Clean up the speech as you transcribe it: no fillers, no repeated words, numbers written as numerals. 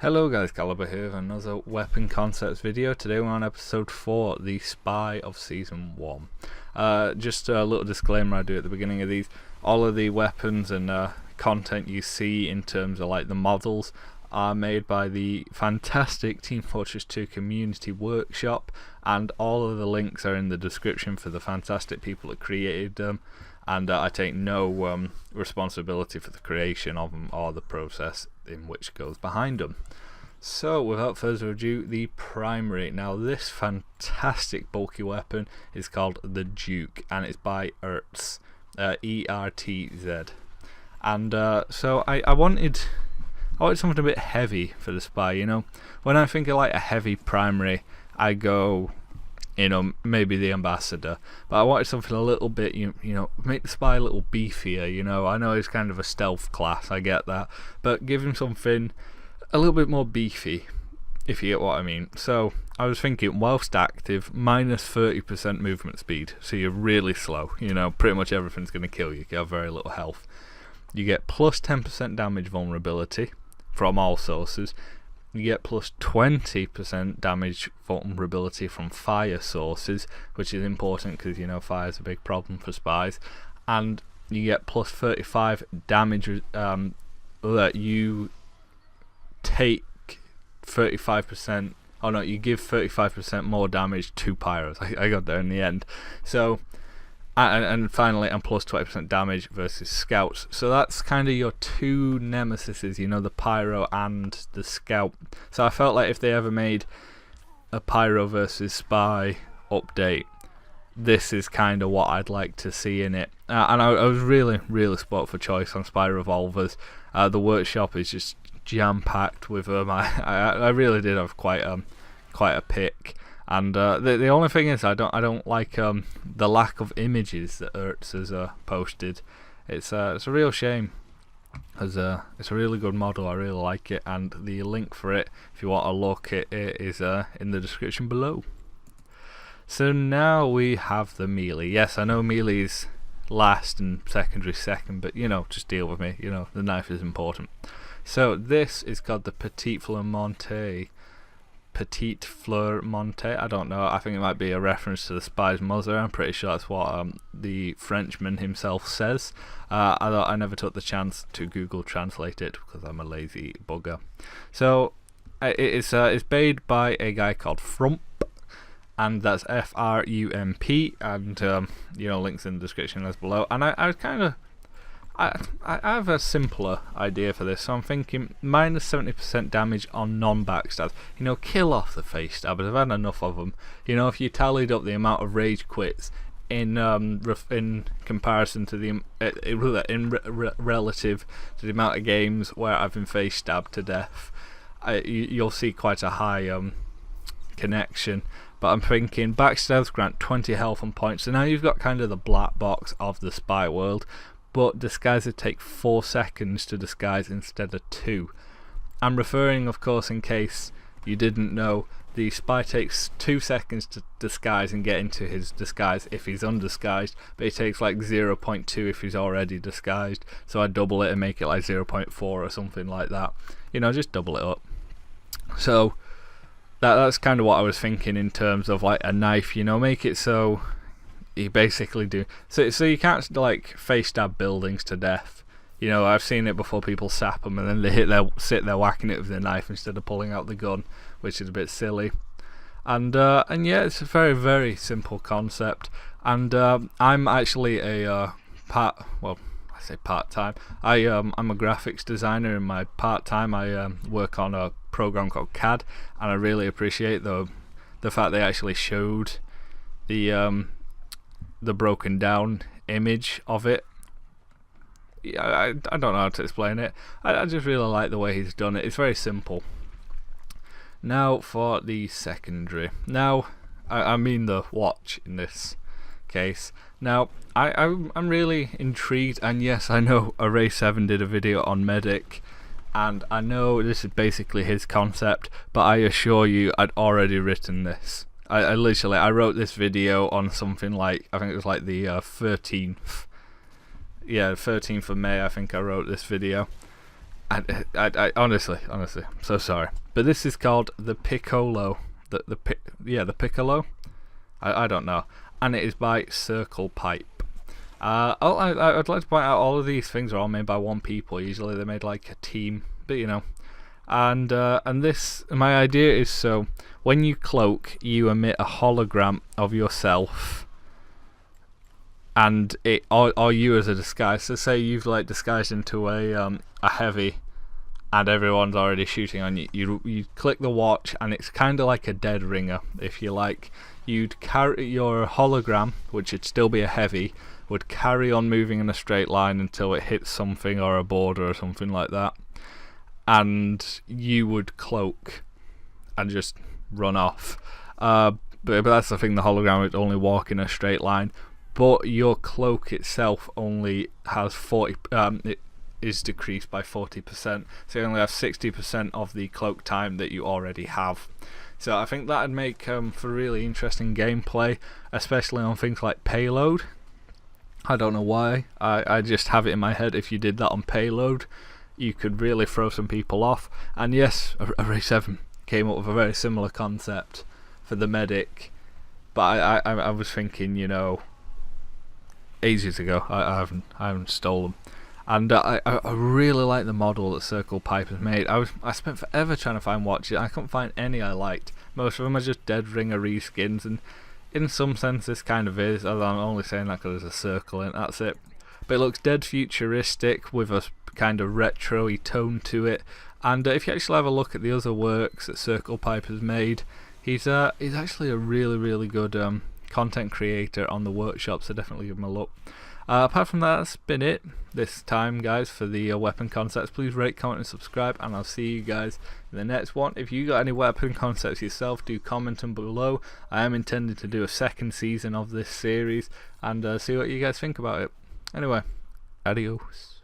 Hello guys, Caliber here with another weapon concepts video. Today we're on episode 4, the Spy of Season 1. Just a little disclaimer I do at the beginning of these. All of the weapons and content you see in terms of like the models are made by the fantastic Team Fortress 2 community workshop, and all of the links are in the description for the fantastic people that created them, and I take no responsibility for the creation of them or the process in which goes behind them. So without further ado, the primary. Now this fantastic bulky weapon is called the Duke, and it's by Ertz, E-R-T-Z. And so I wanted something a bit heavy for the Spy. You know, when I think of like a heavy primary, I go, you know, maybe the Ambassador, but I wanted something a little bit, you know, make the Spy a little beefier. You know, I know he's kind of a stealth class, I get that, but give him something a little bit more beefy, if you get what I mean. So I was thinking, whilst active, minus 30% movement speed, so you're really slow. You know, pretty much everything's going to kill you. You have very little health. You get plus 10% damage vulnerability from all sources. You get plus 20% damage vulnerability from fire sources, which is important because, you know, fire is a big problem for spies. And you get plus 35 damage that you take 35%. Oh no, you give 35% more damage to pyros. I got there in the end. So, and finally, and plus 20% damage versus scouts. So that's kind of your two nemesises, you know, the pyro and the scout. So I felt like if they ever made a pyro versus spy update, this is kind of what I'd like to see in it. And I was really spot for choice on spy revolvers. The workshop is just jam-packed with them. I really did have quite a pick. And the only thing is, I don't like the lack of images that Ertz has posted. It's a real shame, as it's a really good model. I really like it, and the link for it, if you want to look, it is in the description below. So now we have the melee. Yes, I know melee's last and secondary second, but you know, just deal with me. You know, the knife is important. So this is called the Petite Fleur Montée. I don't know, I think it might be a reference to the Spy's mother. I'm pretty sure that's what the Frenchman himself says. I never took the chance to Google translate it because I'm a lazy bugger. So it's made by a guy called Frump, and that's F-R-U-M-P, and you know, links in the description as below. And I was kind of, I have a simpler idea for this, so I'm thinking minus 70% damage on non-backstabs. You know, kill off the face stabbers. I've had enough of them. You know, if you tallied up the amount of rage quits in comparison to the relative to the amount of games where I've been face stabbed to death, you'll see quite a high connection. But I'm thinking backstabs grant 20 health and points. So now you've got kind of the black box of the spy world. But disguises take 4 seconds to disguise instead of 2. I'm referring, of course, in case you didn't know, the spy takes 2 seconds to disguise and get into his disguise if he's undisguised, but it takes like 0.2 if he's already disguised. So I double it and make it like 0.4 or something like that. You know, just double it up. So that's kind of what I was thinking in terms of like a knife. You know, make it so you basically do so you can't like face stab buildings to death. You know, I've seen it before. People sap them and then they sit there whacking it with their knife instead of pulling out the gun, which is a bit silly. And yeah, it's a very simple concept. And I'm actually a part-time. I'm a graphics designer in my part-time. I work on a program called CAD, and I really appreciate the fact they actually showed the broken down image of it. Yeah, I don't know how to explain it. I just really like the way he's done it. It's very simple. Now for the secondary. Now I mean the watch in this case. Now I'm really intrigued, and yes, I know Array7 did a video on Medic, and I know this is basically his concept, but I assure you I'd already written this. I literally wrote this video on something like, I think it was like the 13th. Yeah, 13th of May I think I wrote this video. I honestly, I'm so sorry, but this is called the Piccolo. The Piccolo. I don't know, and it is by Circle Pipe. I'd like to point out all of these things are all made by one people. Usually they're made like a team, but you know. And this, my idea is, so when you cloak, you emit a hologram of yourself, and it or you as a disguise. So say you've like disguised into a heavy, and everyone's already shooting on you. You click the watch, and it's kind of like a dead ringer, if you like. You'd carry your hologram, which would still be a heavy, would carry on moving in a straight line until it hits something or a border or something like that, and you would cloak and just run off. But that's the thing, the hologram would only walk in a straight line, but your cloak itself only has 40. It is decreased by 40%, so you only have 60% of the cloak time that you already have. So I think that'd make for really interesting gameplay, especially on things like payload. I don't know why, I just have it in my head, if you did that on payload, you could really throw some people off. And yes, Array 7 came up with a very similar concept for the medic, but I was thinking, you know, ages ago. I haven't stolen. And I really like the model that Circle Pipe has made. I spent forever trying to find watches. I couldn't find any I liked. Most of them are just dead ringer reskins, and in some sense this kind of is, although I'm only saying that because there's a circle in it, that's it. But it looks dead futuristic with a kind of retro-y tone to it. And if you actually have a look at the other works that Circle Pipe has made, he's actually a really good content creator on the workshop, so definitely give him a look. Apart from that, that's been it this time, guys, for the weapon concepts. Please rate, comment and subscribe, and I'll see you guys in the next one. If you got any weapon concepts yourself, do comment them below. I am intending to do a second season of this series and see what you guys think about it. Anyway, adios.